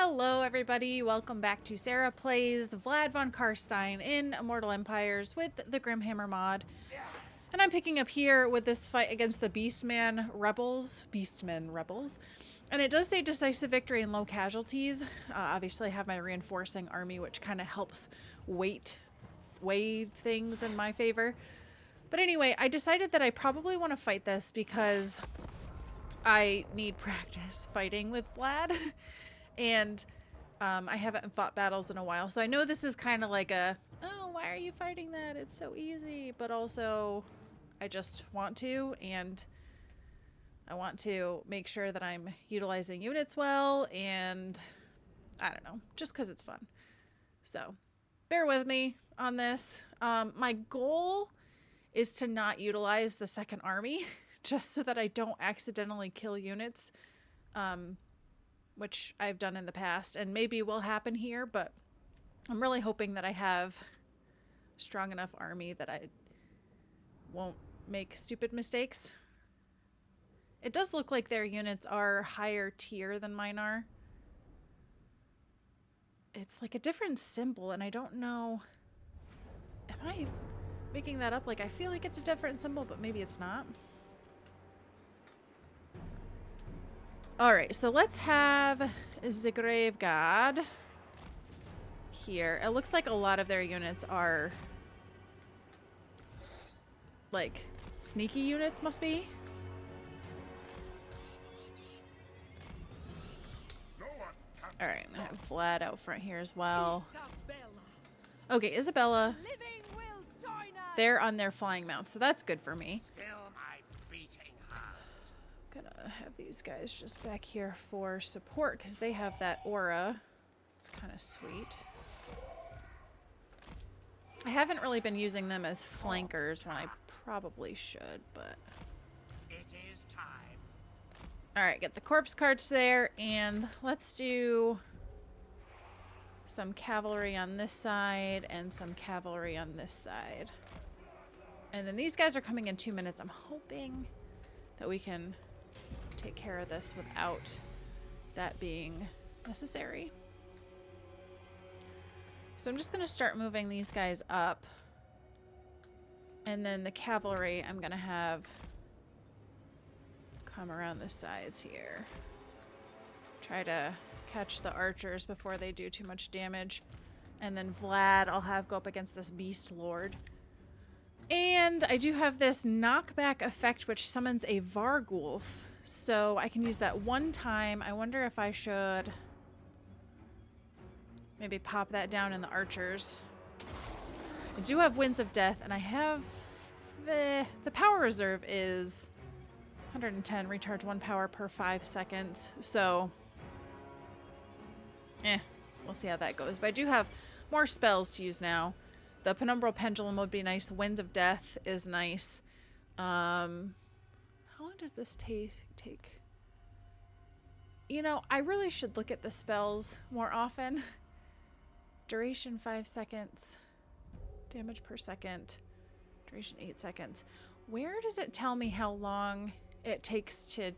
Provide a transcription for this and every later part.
Hello everybody, welcome back to Sarah Plays Vlad von Carstein in Immortal Empires with the Grimhammer mod. And I'm picking up here with this fight against the Beastmen Rebels. And it does say decisive victory and low casualties. Obviously I have my reinforcing army, which kind of helps weigh things in my favor. But anyway, I decided that I probably want to fight this because I need practice fighting with Vlad. And I haven't fought battles in a while, so I know this is kind of like a, oh, why are you fighting that? It's so easy. But also, I just want to, and I want to make sure that I'm utilizing units well, and I don't know, just because it's fun. So, bear with me on this. My goal is to not utilize the second army, just so that I don't accidentally kill units. Which I've done in the past and maybe will happen here, but I'm really hoping that I have a strong enough army that I won't make stupid mistakes. It does look like their units are higher tier than mine are. It's like a different symbol, and I don't know. Am I making that up? Like, I feel like it's a different symbol, but maybe it's not. Alright, so let's have the Grave God here. It looks like a lot of their units are like sneaky units, must be. Alright, I'm gonna have Vlad out front here as well. Okay, Isabella. They're on their flying mounts, so that's good for me. Gonna have these guys just back here for support because they have that aura. It's kind of sweet. I haven't really been using them as flankers when I probably should, but it is time. All right, get the corpse carts there, and let's do some cavalry on this side and some cavalry on this side. And then these guys are coming in 2 minutes. I'm hoping that we can take care of this without that being necessary. So I'm just going to start moving these guys up. And then the cavalry I'm going to have come around the sides here. Try to catch the archers before they do too much damage. And then Vlad I'll have go up against this beast lord. And I do have this knockback effect which summons a Vargulf. So I can use that one time. I wonder if I should maybe pop that down in the archers. I do have Winds of Death, and I have the power reserve is 110, recharge 1 power per 5 seconds. So we'll see how that goes. But I do have more spells to use now. The Penumbral Pendulum would be nice. The Wind of Death is nice. How long does this take? You know, I really should look at the spells more often. Duration 5 seconds. Damage per second. Duration 8 seconds. Where does it tell me how long it takes to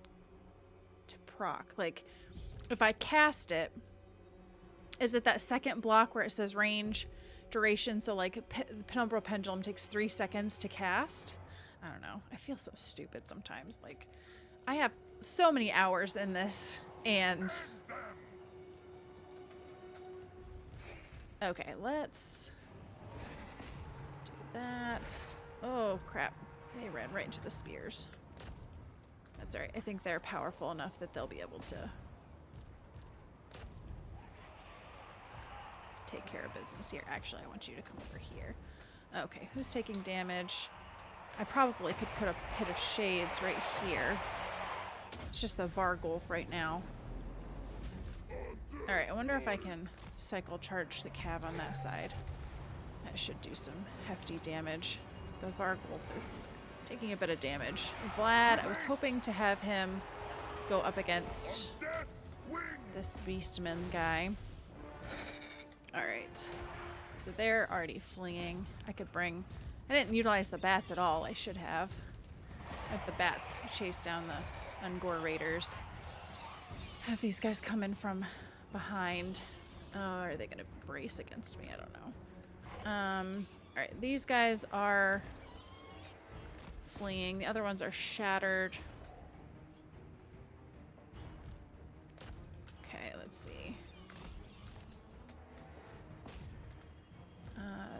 proc? Like, if I cast it, is it that second block where it says range, duration? So like Penumbral Pendulum takes 3 seconds to cast. I don't know. I feel so stupid sometimes. Like, I have so many hours in this, and okay, let's do that. Oh crap, they ran right into the spears. That's all right. I think they're powerful enough that they'll be able to take care of business here. Actually, I want you to come over here. Okay, who's taking damage? I probably could put a Pit of Shades right here. It's just the Vargulf right now. Alright, I wonder if I can cycle charge the cav on that side. That should do some hefty damage. The Vargulf is taking a bit of damage. Vlad, I was hoping to have him go up against this Beastman guy. Alright. So they're already fleeing. I could bring... I didn't utilize the bats at all. I should have. I have the bats chase down the Ungor raiders. Have these guys come in from behind. Oh, are they going to brace against me? I don't know. All right, these guys are fleeing. The other ones are shattered. Okay, let's see.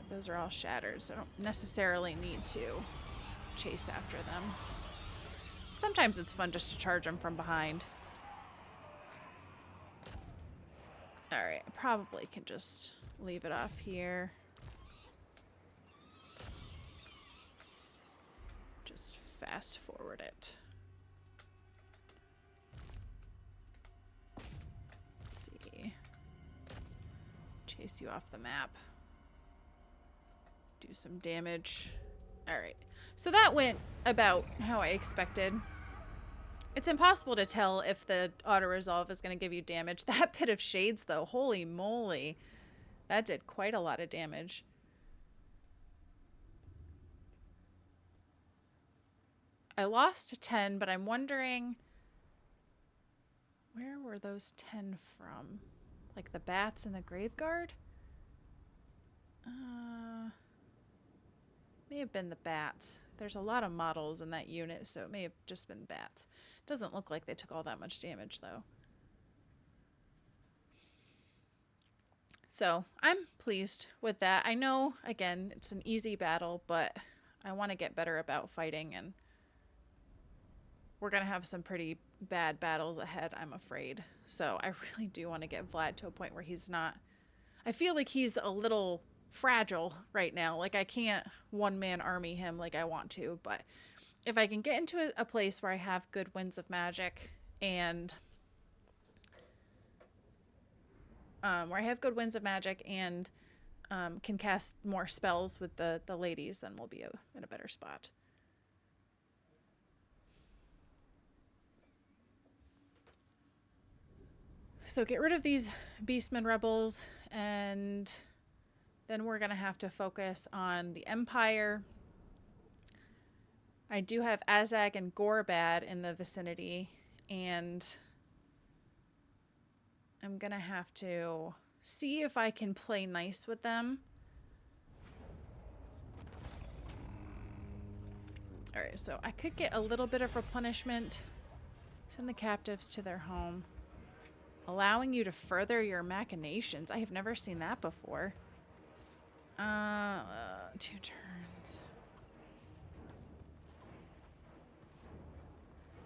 Those are all shattered, so I don't necessarily need to chase after them. Sometimes it's fun just to charge them from behind. Alright, I probably can just leave it off here. Just fast forward it. Let's see. Chase you off the map. Do some damage. Alright. So that went about how I expected. It's impossible to tell if the auto-resolve is going to give you damage. That Pit of Shades, though, holy moly. That did quite a lot of damage. I lost 10, but I'm wondering... where were those 10 from? Like the bats in the Graveguard? May have been the bats. There's a lot of models in that unit, so it may have just been bats. Doesn't look like they took all that much damage, though. So, I'm pleased with that. I know, again, it's an easy battle, but I want to get better about fighting, and we're going to have some pretty bad battles ahead, I'm afraid. So, I really do want to get Vlad to a point where he's not... I feel like he's a little fragile right now. Like, I can't one-man army him like I want to, but if I can get into a place where I have good winds of magic and can cast more spells with the ladies, then we'll be in a better spot. So get rid of these Beastmen rebels, and then we're going to have to focus on the Empire. I do have Azag and Gorbad in the vicinity, and I'm going to have to see if I can play nice with them. Alright, so I could get a little bit of replenishment. Send the captives to their home. Allowing you to further your machinations. I have never seen that before. 2 turns.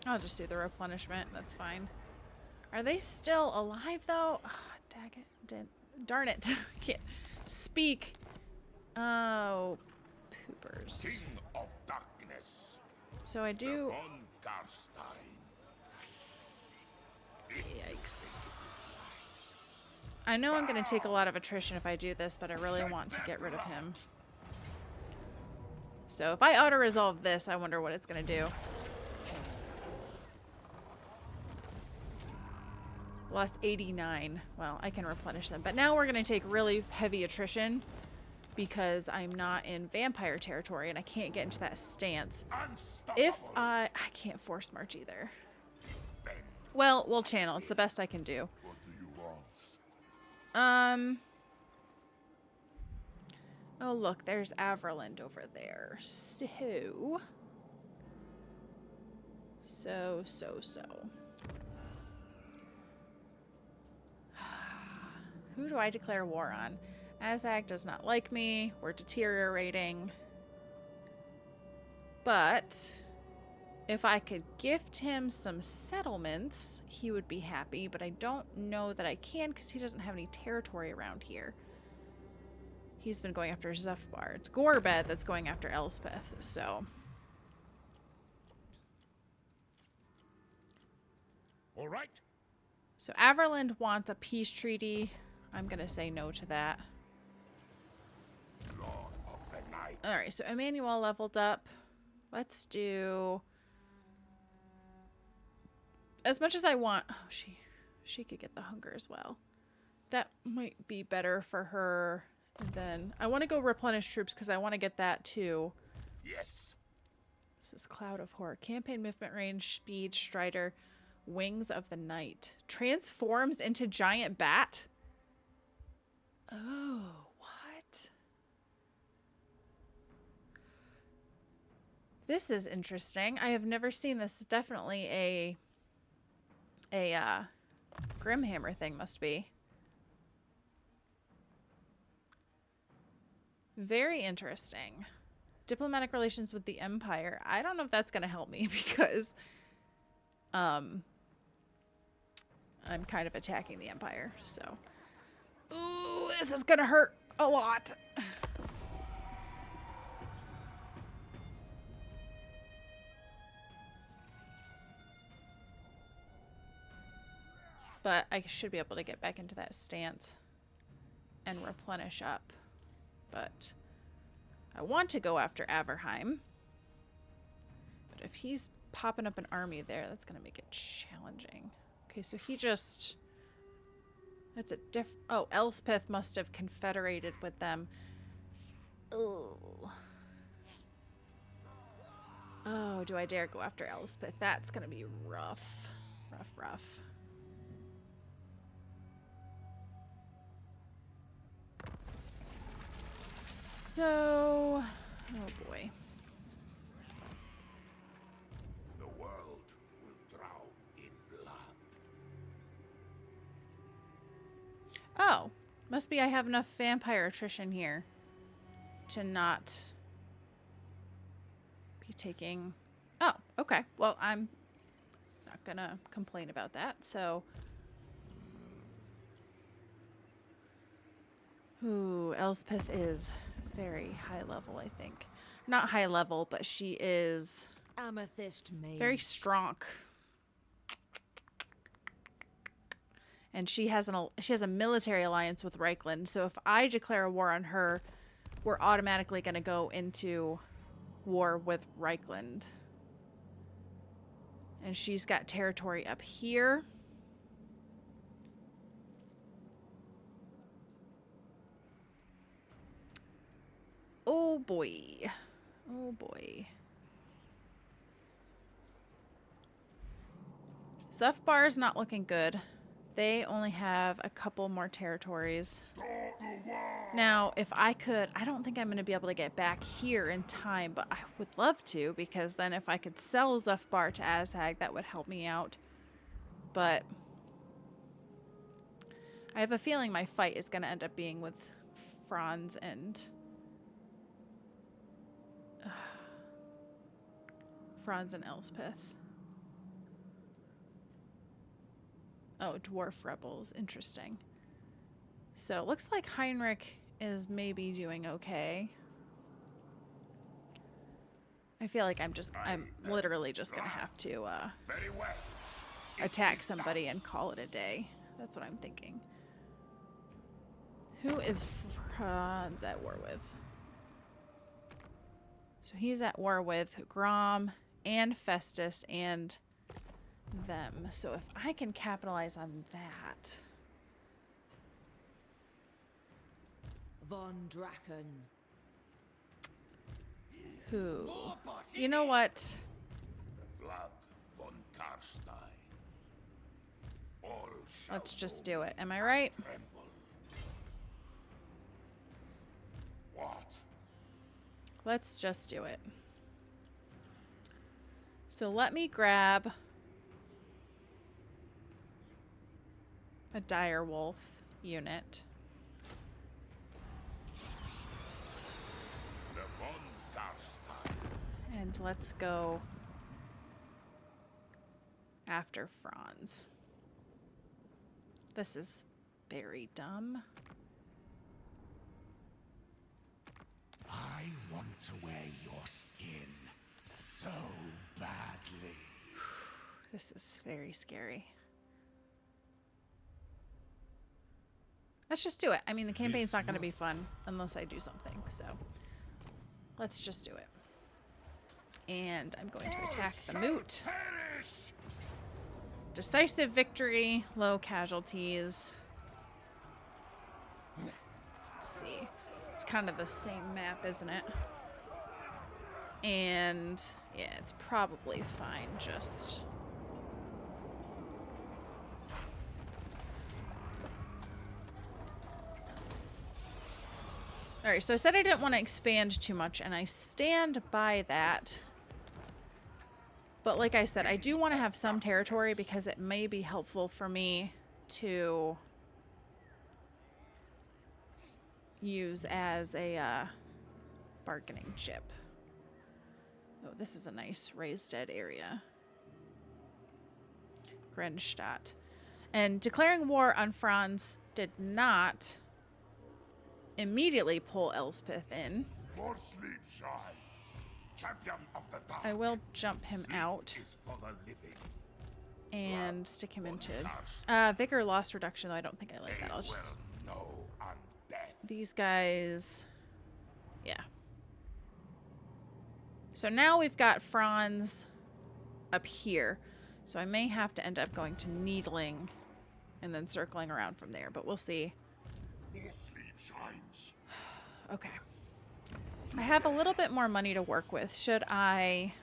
I'll just do the replenishment. That's fine. Are they still alive, though? Oh, darn it. I can't speak. Oh, poopers. King of Darkness. So I do... Carstein. Yikes. I know I'm going to take a lot of attrition if I do this, but I really want to get rid of him. So if I auto-resolve this, I wonder what it's going to do. Lost 89. Well, I can replenish them. But now we're going to take really heavy attrition because I'm not in vampire territory and I can't get into that stance. If I can't force march either. Well, we'll channel. It's the best I can do. What do you want? Oh, look, there's Averland over there. So. Who do I declare war on? Azag does not like me. We're deteriorating. But if I could gift him some settlements, he would be happy. But I don't know that I can because he doesn't have any territory around here. He's been going after Zufbar. It's Gorbad that's going after Elspeth, so... All right. So Averland wants a peace treaty. I'm going to say no to that. Lord of the Night. Alright, so Emmanuel leveled up. Let's do... As much as I want... Oh, she could get the hunger as well. That might be better for her than... I want to go replenish troops because I want to get that too. Yes. This is Cloud of Horror. Campaign movement range, speed, Strider. Wings of the Night. Transforms into giant bat? Oh, what? This is interesting. I have never seen this. It's definitely a Grimhammer thing, must be. Very interesting. Diplomatic relations with the Empire. I don't know if that's going to help me because I'm kind of attacking the Empire, so. Ooh, this is going to hurt a lot. But I should be able to get back into that stance and replenish up. But I want to go after Averheim. But if he's popping up an army there, that's going to make it challenging. Okay, so he just... That's a oh, Elspeth must have confederated with them. Oh. Oh, do I dare go after Elspeth? That's going to be rough. Rough. So, oh boy. The world will drown in blood. Oh, must be I have enough vampire attrition here to not be taking... Oh, okay. Well, I'm not gonna complain about that, so... Ooh, Elspeth is very high level, I think. Not high level, but she is Amethyst Mage. very strong. And she has a military alliance with Reichland, so if I declare a war on her, we're automatically going to go into war with Reichland. And she's got territory up here. Oh boy. Oh boy. Zufbar's not looking good. They only have a couple more territories. Now, if I could, I don't think I'm going to be able to get back here in time, but I would love to, because then if I could sell Zufbar to Azhag, that would help me out. But I have a feeling my fight is going to end up being with Franz and... Franz and Elspeth. Oh, dwarf rebels. Interesting. So it looks like Heinrich is maybe doing okay. I feel like I'm literally just gonna have to attack somebody and call it a day. That's what I'm thinking. Who is Franz at war with? So he's at war with Grom and Festus and them. So if I can capitalize on that. Von Draken. Who? You know what? Vlad von Carstein. All shall Let's just do it. Am I right? tremble. What? Let's just do it. So let me grab a direwolf unit. The von Carstein. And let's go after Franz. This is very dumb. I want to wear your skin so badly. This is very scary. Let's just do it. I mean, the campaign's not going to be fun unless I do something, so let's just do it. And I'm going to attack the moot. Perish! Decisive victory, low casualties. Let's see. It's kind of the same map, isn't it? And yeah, it's probably fine just Alright, so I said I didn't want to expand too much, and I stand by that. But like I said, I do want to have some territory because it may be helpful for me to use as a bargaining chip. Oh, this is a nice raised dead area. Grenstadt. And declaring war on Franz did not immediately pull Elspeth in. More sleep shines. Champion of the dark. I will jump him out Is for the living. and stick him into vigor loss reduction, though I don't think I like that. I'll just No undeath. these guys. Yeah. So now we've got Franz up here. So I may have to end up going to needling and then circling around from there, but we'll see. More sleep shines. Okay. I have a little bit more money to work with. Should I...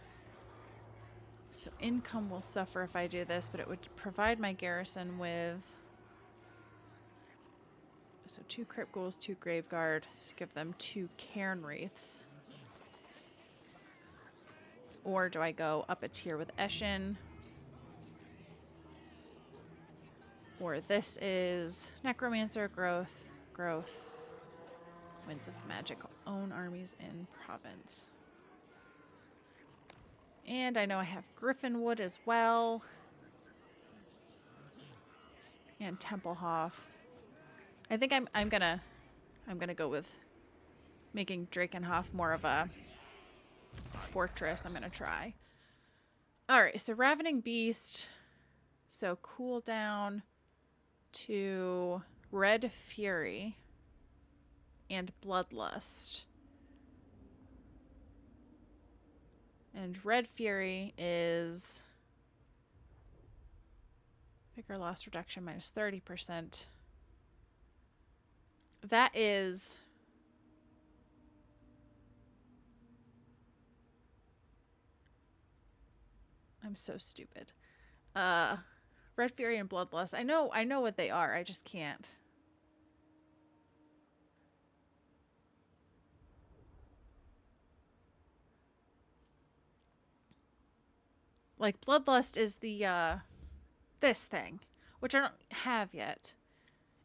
So income will suffer if I do this, but it would provide my garrison with... So 2 Crypt Ghouls, 2 Graveguard. So give them 2 Cairn Wraiths. Or do I go up a tier with Eshin? Or this is Necromancer, Growth, Winds of Magic, own armies in province. And I know I have Griffinwood as well. And Templehof. I think I'm gonna go with making Drakenhof more of a fortress. I'm gonna try. Alright, so Ravening Beast. So cooldown to Red Fury and Bloodlust. And Red Fury is vigor loss reduction minus 30%. That is I'm so stupid. Red Fury and Bloodlust. I know what they are. I just can't. Like, Bloodlust is the, this thing, which I don't have yet.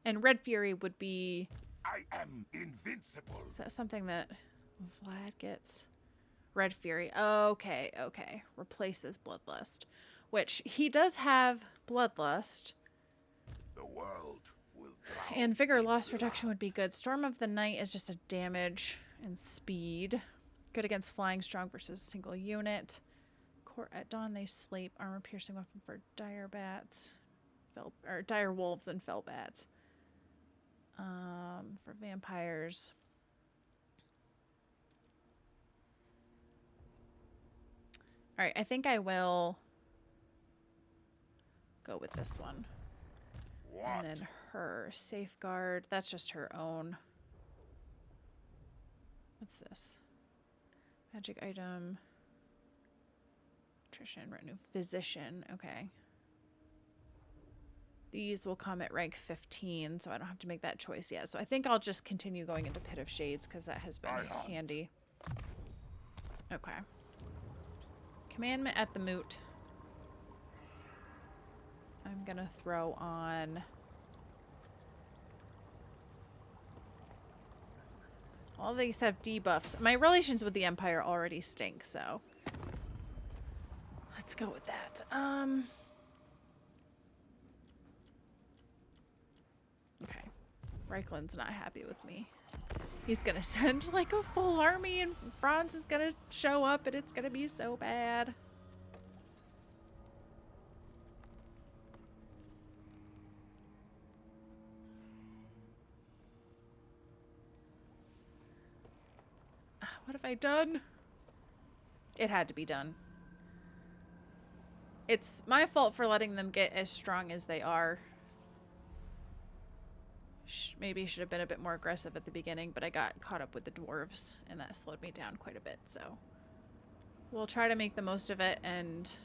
And Red Fury would be... I am invincible. Is that something that Vlad gets? Red Fury. Okay, okay. Replaces Bloodlust. Which, he does have Bloodlust. The world will drown. And Vigor Loss Reduction would be good. Storm of the Night is just a damage and speed. Good against flying, strong versus single unit. At dawn they sleep. Armor piercing weapon for dire bats. Dire wolves and fell bats. For vampires. Alright, I think I will go with this one. What? And then her safeguard. That's just her own. What's this? Magic item. Nutrition, retinue, physician. Okay. These will come at rank 15, so I don't have to make that choice yet. So I think I'll just continue going into Pit of Shades because that has been handy. Okay. Commandment at the Moot. I'm gonna throw on all these have debuffs. My relations with the Empire already stink, so let's go with that. Okay. Reikland's not happy with me. He's gonna send like a full army and Franz is gonna show up and it's gonna be so bad. What have I done? It had to be done. It's my fault for letting them get as strong as they are. Maybe should have been a bit more aggressive at the beginning, but I got caught up with the dwarves, and that slowed me down quite a bit, so we'll try to make the most of it, and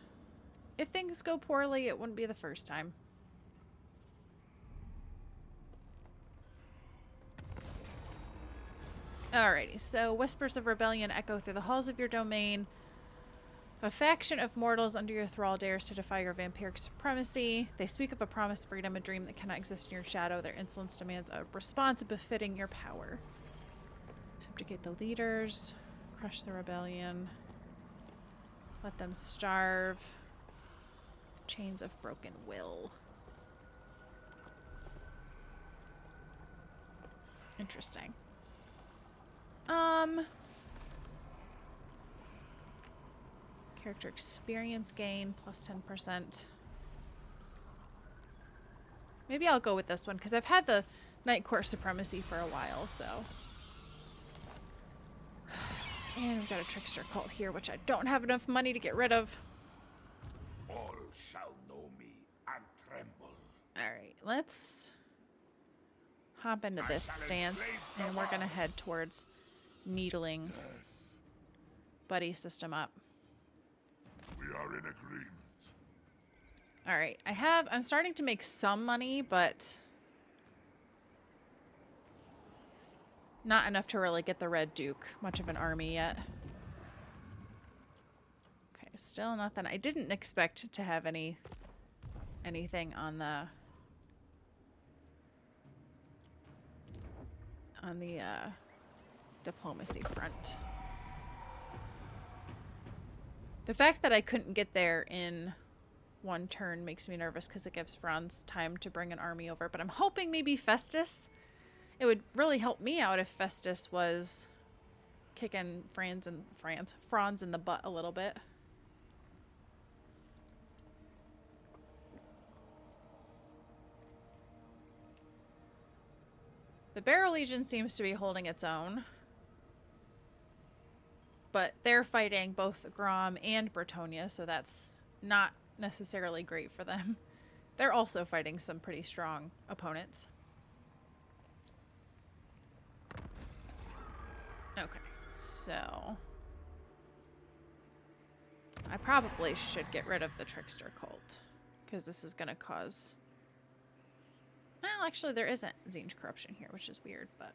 if things go poorly, it wouldn't be the first time. Alrighty, so whispers of rebellion echo through the halls of your domain. A faction of mortals under your thrall dares to defy your vampiric supremacy. They speak of a promised freedom, a dream that cannot exist in your shadow. Their insolence demands a response befitting your power. Subjugate the leaders. Crush the rebellion. Let them starve. Chains of broken will. Interesting. Character experience gain plus 10%. Maybe I'll go with this one because I've had the Night Court Supremacy for a while, so. And we've got a Trickster cult here, which I don't have enough money to get rid of. All shall know me and tremble. Alright, let's hop into this stance, and we're going to head towards needling Yes, Buddy system up. we are in agreement. Alright, I'm starting to make some money, but not enough to really get the Red Duke much of an army yet. Okay, still nothing. I didn't expect to have anything on the diplomacy front. The fact that I couldn't get there in one turn makes me nervous because it gives Franz time to bring an army over. But I'm hoping maybe Festus. It would really help me out if Festus was kicking Franz in the butt a little bit. The Barrow Legion seems to be holding its own. But they're fighting both Grom and Bretonia, so that's not necessarily great for them. They're also fighting some pretty strong opponents. Okay, so I probably should get rid of the Trickster cult, because this is going to cause... Well, actually, there isn't Tzeentch corruption here, which is weird, but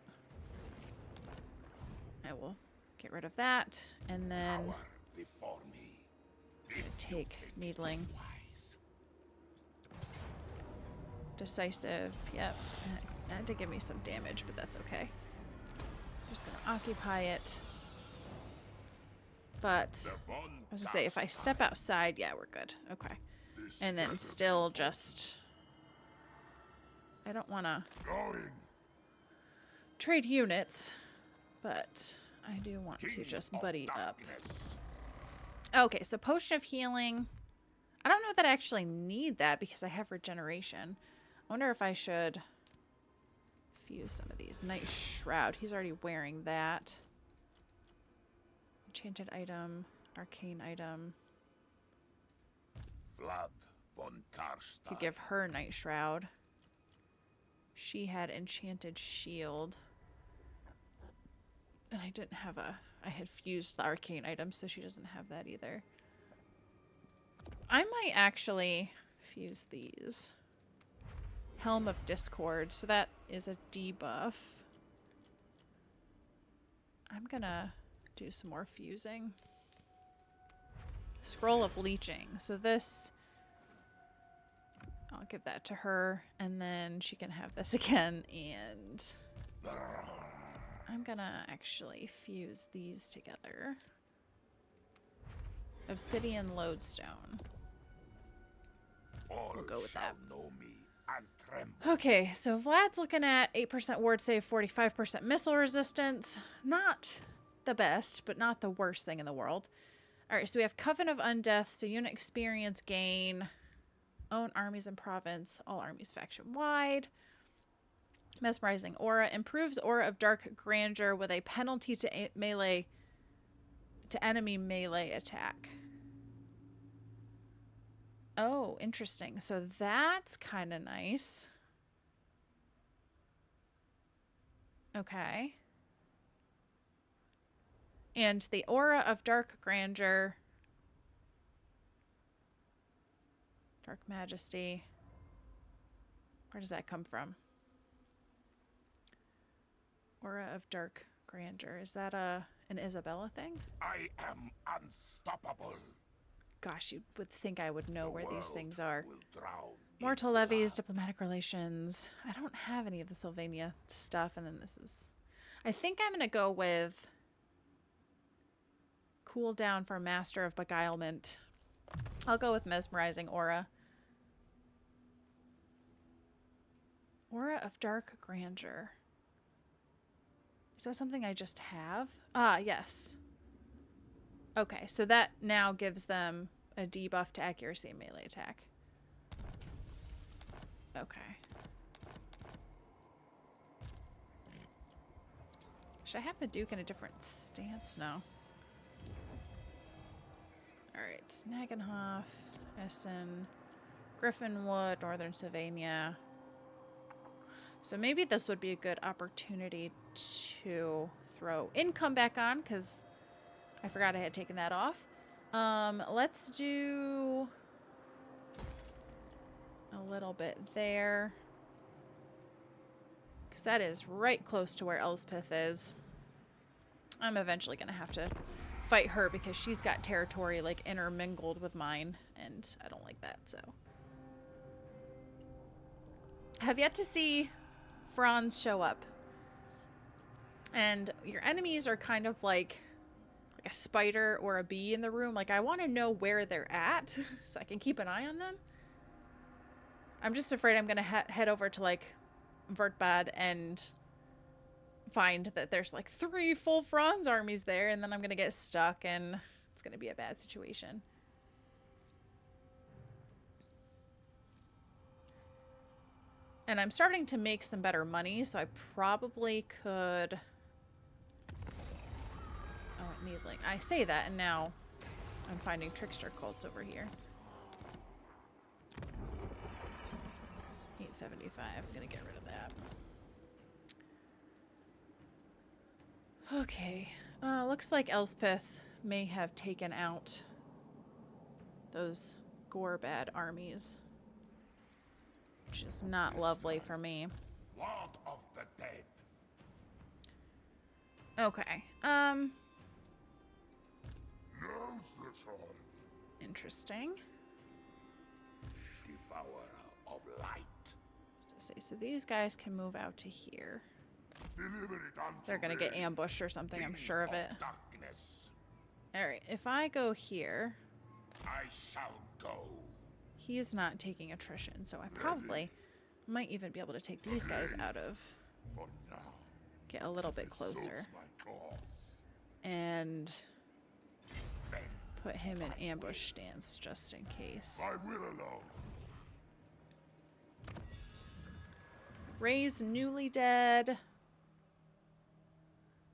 I will get rid of that, and then Power before me. take needling. Wise. Decisive, yep. That did give me some damage, but that's okay. Just gonna occupy it. But I was gonna say, if I step outside, yeah, we're good. Okay. And then still just... I don't want to trade units, but I do want to just buddy up. Okay, so Potion of Healing. I don't know that I actually need that because I have regeneration. I wonder if I should fuse some of these. Night Shroud. He's already wearing that. Enchanted item. Arcane item. Vlad von Carstein. Could give her Night Shroud. She had Enchanted Shield. And I didn't have I had fused the arcane item, so she doesn't have that either. I might actually fuse these. Helm of Discord, so that is a debuff. I'm gonna do some more fusing. Scroll of Leeching. So this, I'll give that to her, and then she can have this again, and I'm gonna actually fuse these together. Obsidian Lodestone. All We'll go with that. shall know me and tremble. Okay, so Vlad's looking at 8% ward save, 45% missile resistance. Not the best, but not the worst thing in the world. Alright, so we have Coven of Undeath, so unit experience gain. Own armies and province, all armies faction-wide. Mesmerizing Aura. Improves Aura of Dark Grandeur with a penalty to melee... to enemy melee attack. Oh, interesting. So that's kind of nice. Okay. And the Aura of Dark Grandeur. Dark Majesty. Where does that come from? Aura of Dark Grandeur. Is that an Isabella thing? I am unstoppable. Gosh, you would think I would know The where these world things are. will drown in Mortal levies, blood. diplomatic relations. I don't have any of the Sylvania stuff, and then this is... I think I'm going to go with cool down for Master of Beguilement. I'll go with Mesmerizing Aura. Aura of Dark Grandeur. Is that something I just have? Ah, yes. Okay, so that now gives them a debuff to accuracy and melee attack. Okay. Should I have the Duke in a different stance? No. Alright, Nagenhof, Essen, Griffinwood, Northern Sylvania. So maybe this would be a good opportunity to throw income back on, because I forgot I had taken that off. Let's do a little bit there, because that is right close to where Elspeth is. I'm eventually going to have to fight her because she's got territory like intermingled with mine, and I don't like that. So have yet to see Franz show up, and your enemies are kind of like a spider or a bee in the room. Like, I want to know where they're at so I can keep an eye on them. I'm just afraid I'm gonna head over to like Vertbad and find that there's like 3 full Franz armies there, and then I'm gonna get stuck and it's gonna be a bad situation. And I'm starting to make some better money, so I probably could... Oh, Needling. I say that, and now I'm finding trickster cults over here. 875. I'm gonna get rid of that. Okay. Looks like Elspeth may have taken out those Gorbad armies, which is not lovely for me. Lord of the dead. Okay. Knows the time. Interesting. Devourer of light. So these guys can move out to here. Deliver it unto They're gonna get me, ambushed or something, I'm King sure of it. Darkness. Alright, if I go here, I shall go. he is not taking attrition, so I probably might even be able to take these guys out of, For now, get a little bit it closer, suits my cause. and Then put him in ambush stance just in case. I will alone. Raise newly dead. What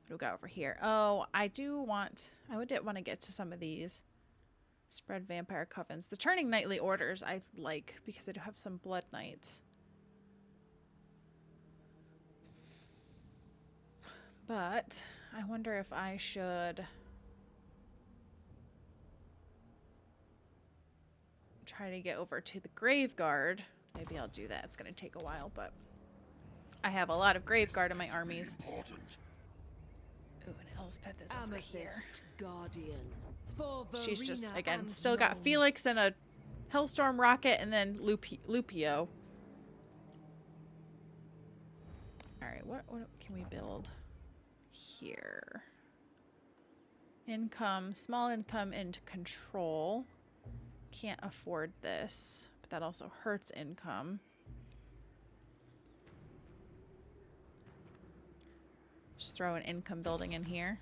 do we got over here? Oh, I did want to get to some of these. Spread vampire covens. The turning nightly orders I like because I do have some blood knights. But I wonder if I should try to get over to the grave guard. Maybe I'll do that. It's going to take a while, but I have a lot of grave guard in my armies. Important. Ooh, and Elspeth is over here. Amethyst Guardian. For She's just, Verena again, and still got Gnome. Felix and a Hellstorm rocket and then Lupio. Alright, what can we build here? Income, small income into control. Can't afford this, but that also hurts income. Just throw an income building in here.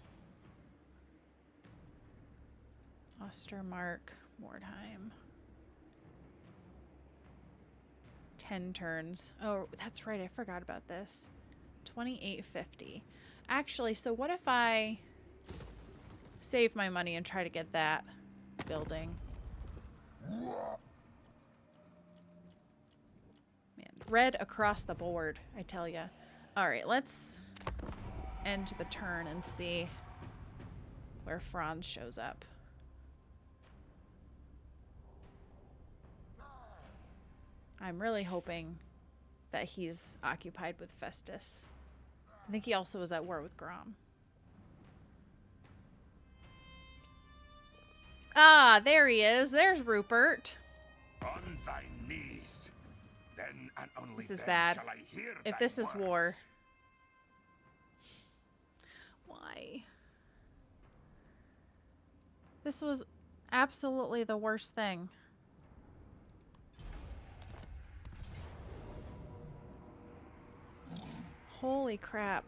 Ostermark, Mordheim. 10 turns. Oh, that's right. I forgot about this. 2850. Actually, so what if I save my money and try to get that building? Man, red across the board, I tell ya. All right, let's end the turn and see where Franz shows up. I'm really hoping that he's occupied with Festus. I think he also was at war with Grom. Ah, there he is. There's Rupert. On thy knees. Then and only This is then bad. shall I hear If thy this is words. war. Why? This was absolutely the worst thing. Holy crap.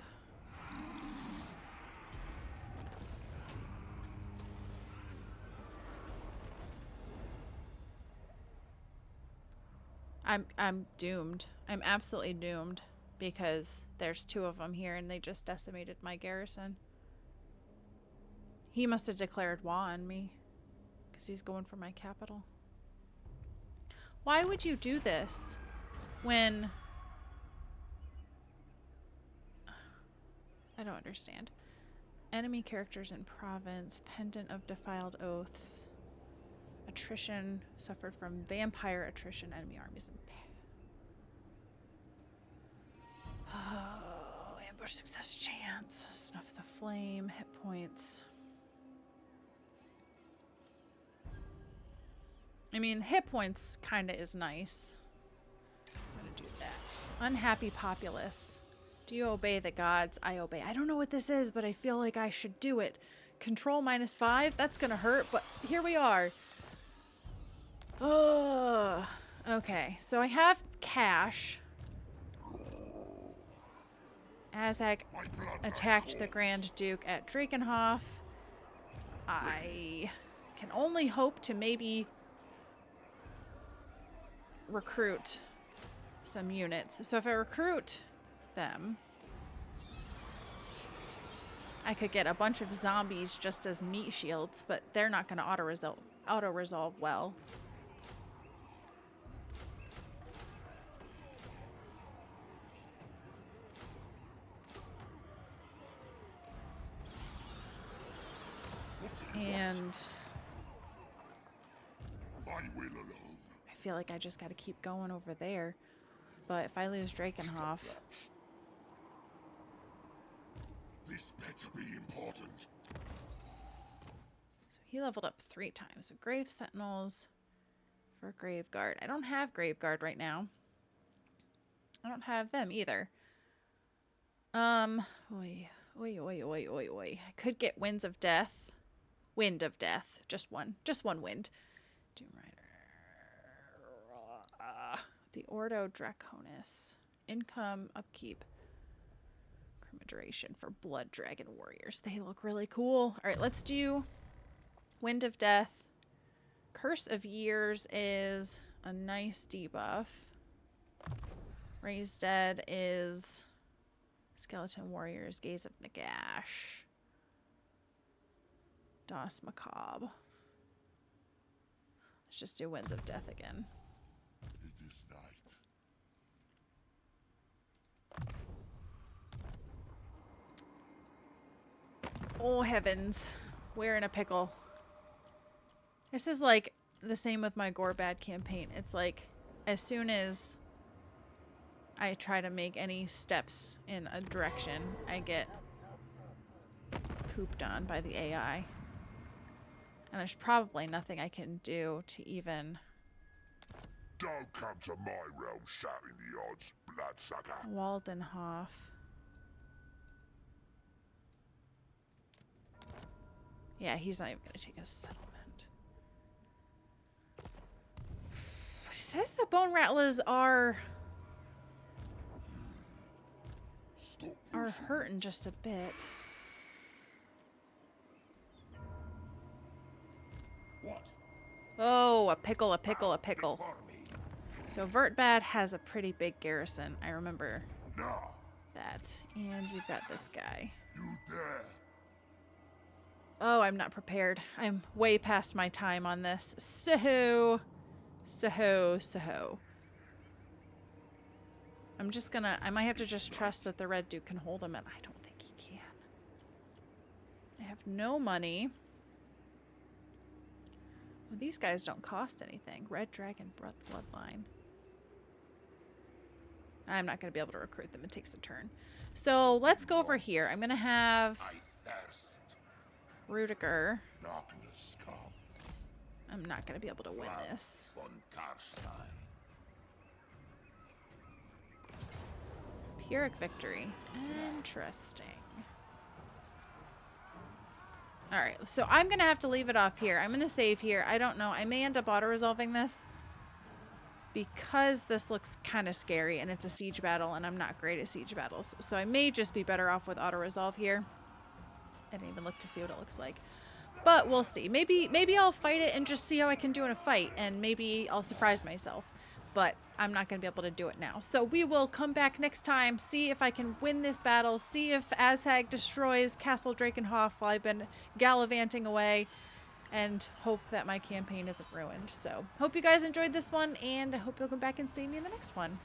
I'm doomed. I'm absolutely doomed because there's 2 of them here and they just decimated my garrison. He must have declared war on me because he's going for my capital. Why would you do this when... I don't understand. Enemy characters in province, pendant of defiled oaths. Attrition suffered from vampire attrition, enemy armies. Oh, ambush success chance. Snuff the flame, hit points. I mean, hit points kinda is nice. I'm gonna do that. Unhappy populace. Do you obey the gods? I obey. I don't know what this is, but I feel like I should do it. Control -5? That's gonna hurt, but here we are. Ugh. Okay, so I have cash. Azak attacked the Grand Duke at Drakenhof. I can only hope to maybe recruit some units. So if I recruit them, I could get a bunch of zombies just as meat shields, but they're not going to auto-resolve well. And I will alone. I feel like I just got to keep going over there. But if I lose Drakenhof, This better be important. so he leveled up 3 times. So Grave Sentinels for Graveguard. I don't have Graveguard right now. I don't have them either. Oi. I could get Winds of Death. Wind of Death. Just one wind. Doom Rider. The Ordo Draconis. Income, upkeep. Duration for Blood Dragon Warriors. They look really cool. Alright, let's do Wind of Death. Curse of Years is a nice debuff. Raised Dead is Skeleton Warriors, Gaze of Nagash. Das Macabre. Let's just do Winds of Death again. It is night. Oh heavens, we're in a pickle. This is like the same with my Gorbad campaign. It's like as soon as I try to make any steps in a direction, I get pooped on by the AI. And there's probably nothing I can do to even... Don't come to my realm shouting the odds, bloodsucker. Waldenhof. Yeah, he's not even going to take a settlement. But he says the Bone Rattlers are hurting just a bit. What? Oh, a pickle. Before me. So Vertbad has a pretty big garrison. I remember No, that. And you've got this guy. you dare. Oh, I'm not prepared. I'm way past my time on this. So. I'm just gonna... I might have to just trust that the Red Duke can hold him, and I don't think he can. I have no money. Well, these guys don't cost anything. Red Dragon Bloodline. I'm not going to be able to recruit them. It takes a turn. So let's go over here. I'm going to have I thirst. Rudiger Darkness comes. I'm not going to be able to win Vlad this. von Carstein. Pyrrhic victory. Interesting. Alright, so I'm going to have to leave it off here. I'm going to save here. I don't know. I may end up auto-resolving this because this looks kind of scary and it's a siege battle and I'm not great at siege battles. So I may just be better off with auto-resolve here. I didn't even look to see what it looks like. But we'll see. Maybe I'll fight it and just see how I can do in a fight, and maybe I'll surprise myself. But I'm not going to be able to do it now. So we will come back next time, see if I can win this battle, see if Azhag destroys Castle Drakenhof while I've been gallivanting away, and hope that my campaign isn't ruined. So hope you guys enjoyed this one, and I hope you'll come back and see me in the next one.